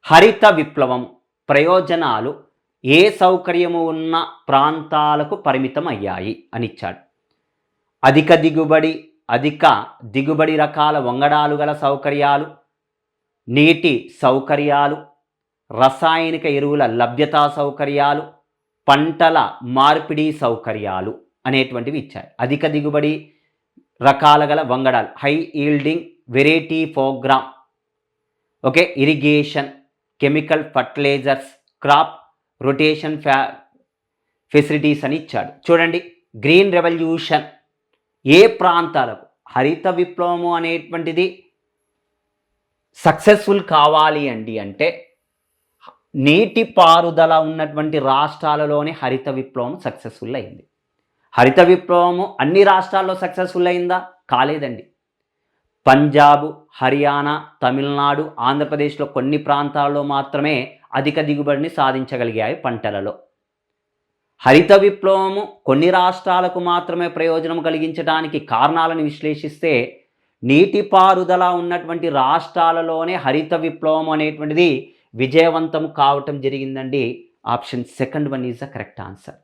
హరిత విప్లవం ప్రయోజనాలు ఏ సౌకర్యము ఉన్న ప్రాంతాలకు పరిమితం అయ్యాయి అని ఇచ్చాడు. అధిక దిగుబడి రకాల వంగడాలు గల సౌకర్యాలు, నీటి సౌకర్యాలు, రసాయనిక ఎరువుల లభ్యతా సౌకర్యాలు, పంటల మార్పిడి సౌకర్యాలు అనేటువంటివి ఇచ్చాయి. అధిక దిగుబడి రకాల గల వంగడాలు, high yielding variety programme, okay, irrigation, chemical fertilizers, crop rotation facilities అని ఇచ్చాడు. చూడండి, గ్రీన్ రెవల్యూషన్ ఏ ప్రాంతాలకు, హరిత విప్లవము అనేటువంటిది సక్సెస్ఫుల్ కావాలి అంటే నీటిపారుదల ఉన్నటువంటి రాష్ట్రాలలోనే హరిత విప్లవం సక్సెస్ఫుల్ అయింది. హరిత విప్లవము అన్ని రాష్ట్రాల్లో సక్సెస్ఫుల్ అయిందా? కాలేదండి. పంజాబ్, హర్యానా, తమిళనాడు, ఆంధ్రప్రదేశ్లో కొన్ని ప్రాంతాల్లో మాత్రమే అధిక దిగుబడిని సాధించగలిగాయి పంటలలో. హరిత విప్లవము కొన్ని రాష్ట్రాలకు మాత్రమే ప్రయోజనం కలిగించడానికి కారణాలను విశ్లేషిస్తే నీటిపారుదల ఉన్నటువంటి రాష్ట్రాలలోనే హరిత విప్లవం అనేటువంటిది విజయవంతం కావటం జరిగిందండి. Option second one is the correct answer.